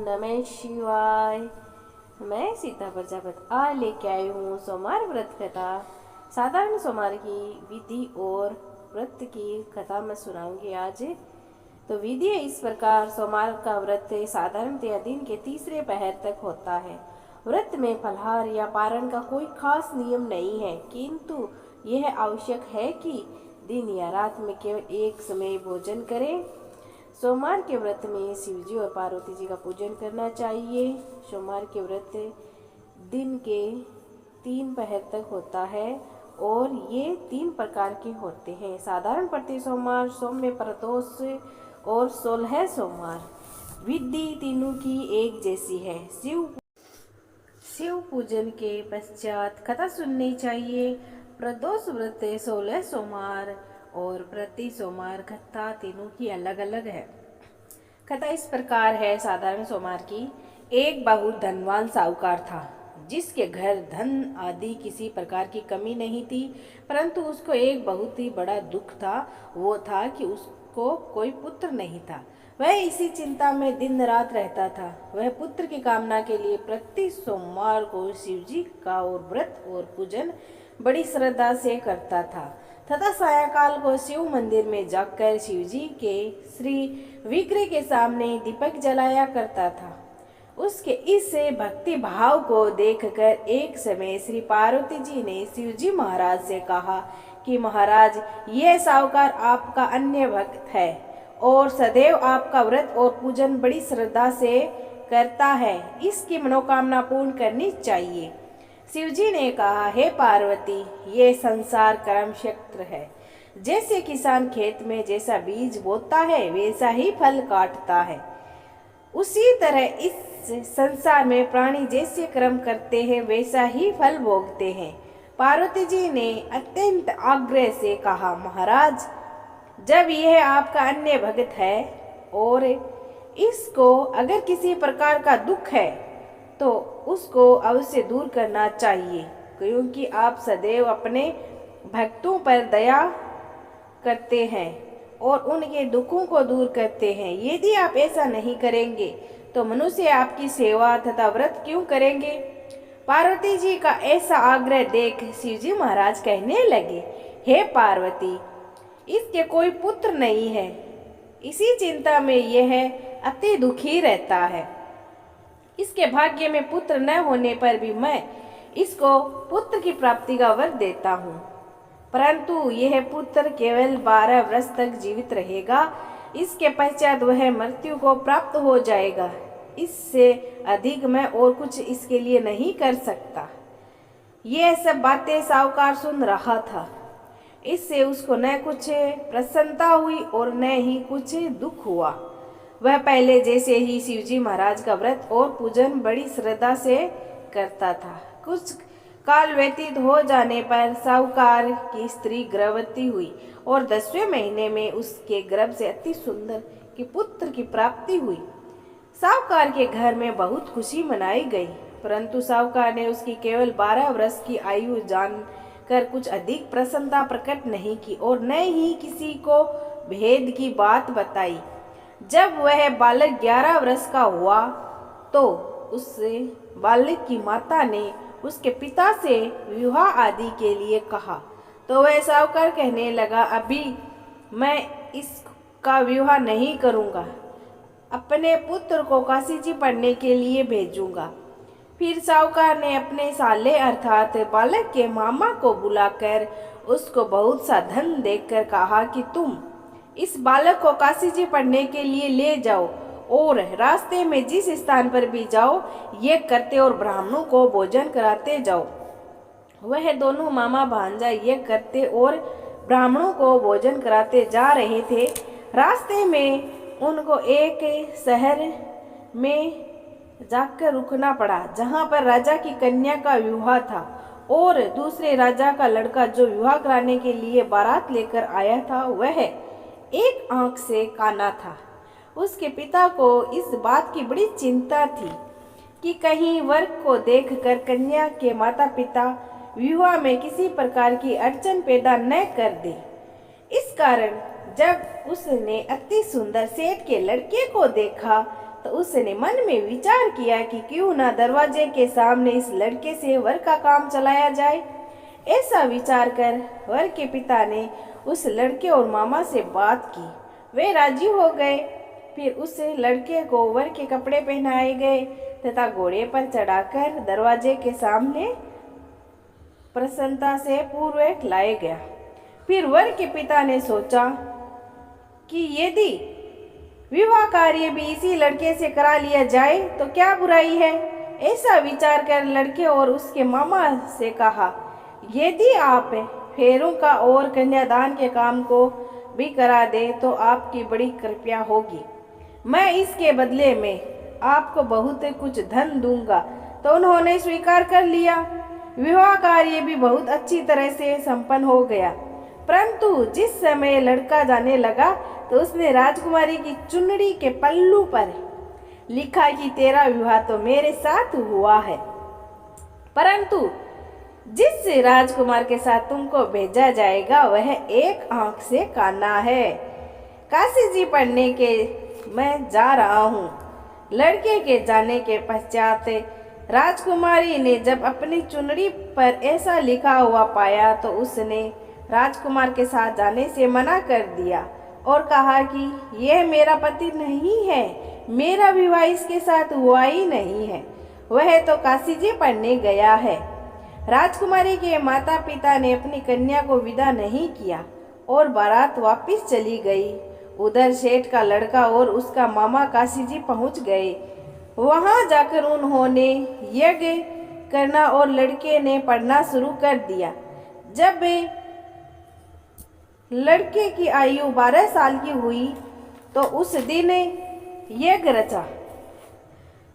नमः शिवाय। मैं सीता प्रजापति आज लेके आई हूँ सोमवार व्रत कथा। साधारण सोमवार की विधि और व्रत की कथा मैं सुनाऊंगी आज। तो विधि इस प्रकार। सोमवार का व्रत साधारणतया दिन के तीसरे पहर तक होता है। व्रत में फलाहार या पारण का कोई खास नियम नहीं है, किंतु यह आवश्यक है कि दिन या रात में केवल एक समय भोजन करें। सोमवार के व्रत में शिवजी और पार्वती जी का पूजन करना चाहिए। सोमवार के व्रत दिन के 3 पहर तक होता है और ये 3 प्रकार के होते हैं। साधारण प्रति सोमवार, सौम्य प्रदोष और 16 सोमवार। विधि तीनों की एक जैसी है। शिव पूजन के पश्चात कथा सुननी चाहिए। प्रदोष व्रत 16 सोमवार और प्रति सोमवार कथा तीनों की अलग अलग है। कथा इस प्रकार है। साधारण सोमवार की। एक बहुत धनवान साहूकार था, जिसके घर धन आदि किसी प्रकार की कमी नहीं थी, परंतु उसको एक बहुत ही बड़ा दुख था। वो था कि उसको कोई पुत्र नहीं था। वह इसी चिंता में दिन रात रहता था। वह पुत्र की कामना के लिए प्रति सोमवार को शिवजी का और व्रत और पूजन बड़ी श्रद्धा से करता था तथा सायंकाल को शिव मंदिर में जाकर शिवजी के श्री विग्रह के सामने दीपक जलाया करता था। उसके इस भक्ति भाव को देखकर एक समय श्री पार्वती जी ने शिवजी महाराज से कहा कि महाराज, यह साहूकार आपका अन्य भक्त है और सदैव आपका व्रत और पूजन बड़ी श्रद्धा से करता है। इसकी मनोकामना पूर्ण करनी चाहिए। शिवजी ने कहा, हे पार्वती, ये संसार कर्म क्षेत्र है। जैसे किसान खेत में जैसा बीज बोता है वैसा ही फल काटता है, उसी तरह इस संसार में प्राणी जैसे कर्म करते हैं वैसा ही फल भोगते हैं। पार्वती जी ने अत्यंत आग्रह से कहा, महाराज, जब यह आपका अन्य भक्त है और इसको अगर किसी प्रकार का दुख है तो उसको अवश्य दूर करना चाहिए, क्योंकि आप सदैव अपने भक्तों पर दया करते हैं और उनके दुखों को दूर करते हैं। यदि आप ऐसा नहीं करेंगे तो मनुष्य आपकी सेवा तथा व्रत क्यों करेंगे? पार्वती जी का ऐसा आग्रह देख शिवजी महाराज कहने लगे, हे पार्वती, इसके कोई पुत्र नहीं है। इसी चिंता में यह अति दुखी रहता है। इसके भाग्य में पुत्र न होने पर भी मैं इसको पुत्र की प्राप्ति का वर देता हूँ, परंतु यह पुत्र केवल 12 वर्ष तक जीवित रहेगा। इसके पश्चात वह मृत्यु को प्राप्त हो जाएगा। इससे अधिक मैं और कुछ इसके लिए नहीं कर सकता। यह सब बातें साहूकार सुन रहा था। इससे उसको न कुछ प्रसन्नता हुई और न ही कुछ दुख हुआ। वह पहले जैसे ही शिवजी महाराज का व्रत और पूजन बड़ी श्रद्धा से करता था। कुछ काल व्यतीत हो जाने पर साहूकार की स्त्री गर्भवती हुई और 10वें महीने में उसके गर्भ से अति सुंदर की पुत्र की प्राप्ति हुई। साहूकार के घर में बहुत खुशी मनाई गई, परंतु साहूकार ने उसकी केवल 12 वर्ष की आयु जानकर कुछ अधिक प्रसन्नता प्रकट नहीं की और न ही किसी को भेद की बात बताई। जब वह बालक 11 वर्ष का हुआ तो उस बालक की माता ने उसके पिता से विवाह आदि के लिए कहा, तो वह साहूकार कहने लगा, अभी मैं इसका विवाह नहीं करूँगा, अपने पुत्र को काशी जी पढ़ने के लिए भेजूंगा। फिर साहूकार ने अपने साले अर्थात बालक के मामा को बुलाकर उसको बहुत सा धन देकर कहा कि तुम इस बालक को काशी जी पढ़ने के लिए ले जाओ और रास्ते में जिस स्थान पर भी जाओ ये करते और ब्राह्मणों को भोजन कराते जाओ। वह दोनों मामा भांजा ये करते और ब्राह्मणों को भोजन कराते जा रहे थे। रास्ते में उनको एक शहर में जाकर रुकना पड़ा, जहाँ पर राजा की कन्या का विवाह था और दूसरे राजा का लड़का जो विवाह कराने के लिए बारात लेकर आया था वह एक आंख से काना था। उसके पिता को इस बात की बड़ी चिंता थी कि कहीं वर को देखकर कन्या के माता पिता विवाह में किसी प्रकार की अड़चन पैदा न कर दे। इस कारण जब उसने अति सुंदर सेठ के लड़के को देखा तो उसने मन में विचार किया कि क्यों ना दरवाजे के सामने इस लड़के से वर का काम चलाया जाए। ऐसा विचार कर वर के पिता ने उस लड़के और मामा से बात की। वे राजी हो गए। फिर उस लड़के को वर के कपड़े पहनाए गए तथा घोड़े पर चढ़ाकर दरवाजे के सामने प्रसन्नता से पूर्वक लाया गया। फिर वर के पिता ने सोचा कि यदि विवाह कार्य भी इसी लड़के से करा लिया जाए तो क्या बुराई है। ऐसा विचार कर लड़के और उसके मामा से कहा, यदि आप फेरों का और कन्यादान के काम को भी करा दे तो आपकी बड़ी कृपा होगी। मैं इसके बदले में आपको बहुत कुछ धन दूंगा। तो उन्होंने स्वीकार कर लिया। विवाह कार्य भी बहुत अच्छी तरह से संपन्न हो गया। परंतु जिस समय लड़का जाने लगा तो उसने राजकुमारी की चुनरी के पल्लू पर लिखा कि तेरा विवाह तो मेरे साथ हुआ है, परंतु जिस राजकुमार के साथ तुमको भेजा जाएगा वह एक आंख से काना है। काशी जी पढ़ने के मैं जा रहा हूँ। लड़के के जाने के पश्चात राजकुमारी ने जब अपनी चुनरी पर ऐसा लिखा हुआ पाया तो उसने राजकुमार के साथ जाने से मना कर दिया और कहा कि यह मेरा पति नहीं है, मेरा विवाह इसके साथ हुआ ही नहीं है, वह तो काशी जी पढ़ने गया है। राजकुमारी के माता पिता ने अपनी कन्या को विदा नहीं किया और बारात वापस चली गई। उधर सेठ का लड़का और उसका मामा काशी जी पहुंच गए। वहां जाकर उन्होंने यज्ञ करना और लड़के ने पढ़ना शुरू कर दिया। जब लड़के की आयु 12 साल की हुई तो उस दिन यज्ञ रचा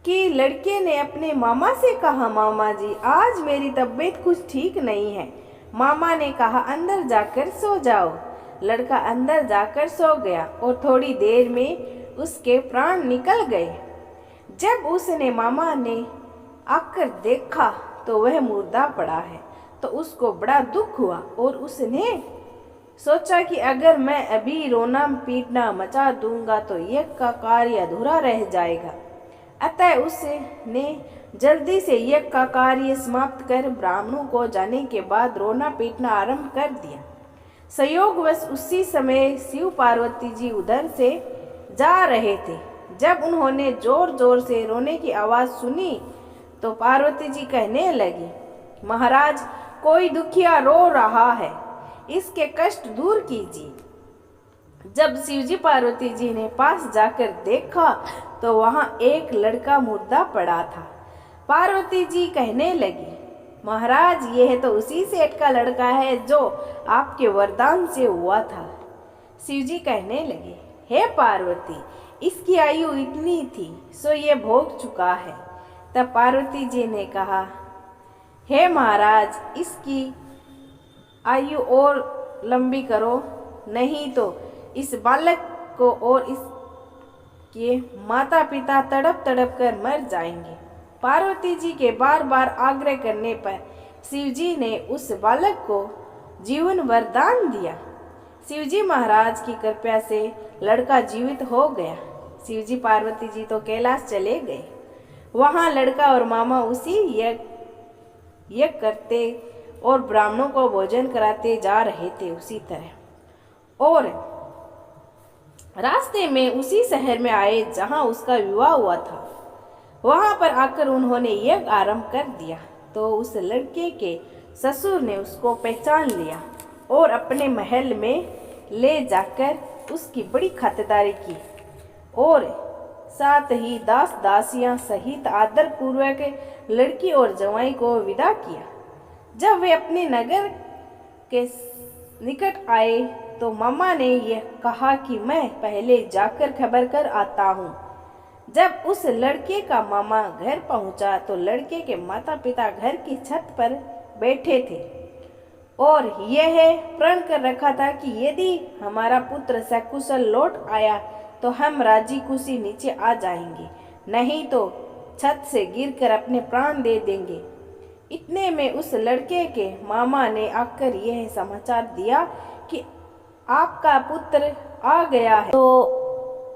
कि लड़के ने अपने मामा से कहा, मामा जी आज मेरी तबीयत कुछ ठीक नहीं है। मामा ने कहा अंदर जाकर सो जाओ। लड़का अंदर जाकर सो गया और थोड़ी देर में उसके प्राण निकल गए। जब उसने मामा ने आकर देखा तो वह मुर्दा पड़ा है तो उसको बड़ा दुख हुआ और उसने सोचा कि अगर मैं अभी रोना पीटना मचा दूंगा तो यज्ञ का कार्य अधूरा रह जाएगा। अतः उसने जल्दी से यज्ञ का कार्य समाप्त कर ब्राह्मणों को जाने के बाद रोना पीटना आरंभ कर दिया। संयोगवश उसी समय शिव पार्वती जी उधर से जा रहे थे। जब उन्होंने जोर जोर से रोने की आवाज़ सुनी तो पार्वती जी कहने लगी, महाराज कोई दुखिया रो रहा है, इसके कष्ट दूर कीजिए। जब शिवजी पार्वती जी ने पास जाकर देखा तो वहां एक लड़का मुर्दा पड़ा था। पार्वती जी कहने लगी, महाराज यह तो उसी सेठ का लड़का है जो आपके वरदान से हुआ था। शिवजी कहने लगे, हे पार्वती इसकी आयु इतनी थी सो ये भोग चुका है। तब पार्वती जी ने कहा, हे महाराज इसकी आयु और लंबी करो, नहीं तो इस बालक को और इसके माता पिता तड़प तड़प कर मर जाएंगे। पार्वती जी के बार बार आग्रह करने पर शिवजी ने उस बालक को जीवन वरदान दिया। शिवजी महाराज की कृपा से लड़का जीवित हो गया। शिवजी पार्वती जी तो कैलाश चले गए। वहाँ लड़का और मामा उसी यज्ञ करते और ब्राह्मणों को भोजन कराते जा रहे थे उसी तरह। और रास्ते में उसी शहर में आए जहाँ उसका विवाह हुआ था। वहाँ पर आकर उन्होंने यज्ञ आरंभ कर दिया तो उस लड़के के ससुर ने उसको पहचान लिया और अपने महल में ले जाकर उसकी बड़ी खातिरदारी की और साथ ही दास दासियां सहित आदर पूर्वक लड़की और जवाई को विदा किया। जब वे अपने नगर के निकट आए तो मामा ने यह कहा कि मैं पहले जाकर खबर कर आता हूँ। जब उस लड़के का मामा घर पहुंचा तो लड़के के माता पिता घर की छत पर बैठे थे और यह प्रण कर रखा था कि यदि हमारा पुत्र सकुशल लौट आया तो हम राजी खुशी नीचे आ जाएंगे, नहीं तो छत से गिरकर अपने प्राण दे देंगे। इतने में उस लड़के के मामा ने आकर यह समाचार दिया कि आपका पुत्र आ गया है। तो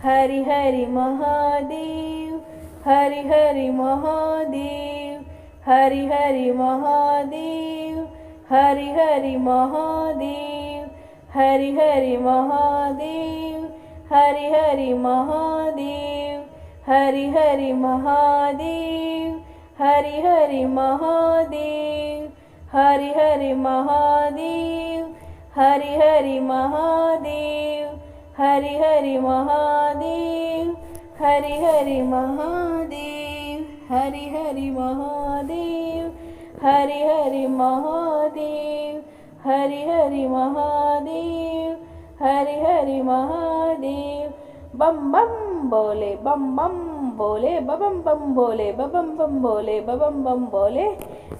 हरि हरि महादेव, हरि हरि महादेव, हरि हरि महादेव, हरि हरि महादेव, हरि हरि महादेव, हरि हरि महादेव, हरि हरि महादेव, हरि हरि महादेव, हरि हरि महादेव, हरि हरि महादेव, हरि हरि महादेव, हरि हरि महादेव, हरि हरि महादेव, हरि हरि महादेव, हरि हरि महादेव, हरि हरि महादेव। बम बम बोले, बम बम बोले, बबम बम बोले, बबम बम बोले, बबम बम बोले।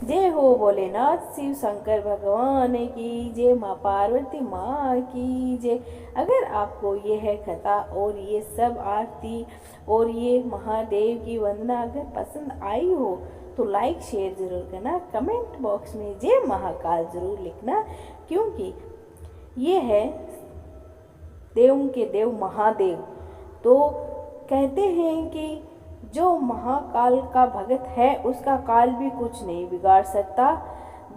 जय हो भोलेनाथ शिव शंकर भगवान की जय, माँ पार्वती माँ की जय। अगर आपको ये है कथा और ये सब आरती और ये महादेव की वंदना अगर पसंद आई हो तो लाइक शेयर ज़रूर करना, कमेंट बॉक्स में जय महाकाल ज़रूर लिखना, क्योंकि ये है देवों के देव महादेव। तो कहते हैं कि जो महाकाल का भक्त है उसका काल भी कुछ नहीं बिगाड़ सकता,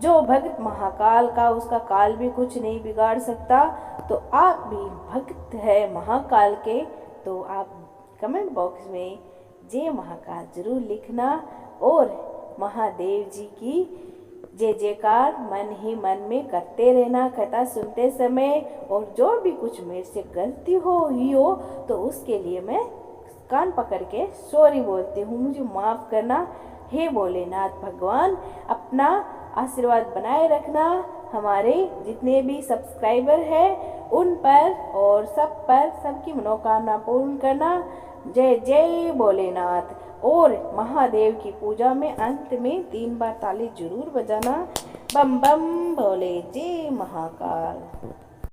जो भक्त महाकाल का उसका काल भी कुछ नहीं बिगाड़ सकता। तो आप भी भक्त है महाकाल के, तो आप कमेंट बॉक्स में जय महाकाल जरूर लिखना और महादेव जी की जय जयकार मन ही मन में करते रहना कथा सुनते समय। और जो भी कुछ मेरे से गलती हुई हो तो उसके लिए मैं कान पकड़ के सॉरी बोलती हूँ, मुझे माफ़ करना। हे भोलेनाथ भगवान, अपना आशीर्वाद बनाए रखना, हमारे जितने भी सब्सक्राइबर हैं उन पर और सब पर सबकी मनोकामना पूर्ण करना। जय जय भोलेनाथ। और महादेव की पूजा में अंत में 3 बार ताली जरूर बजाना। बम बम बोले, जय महाकाल।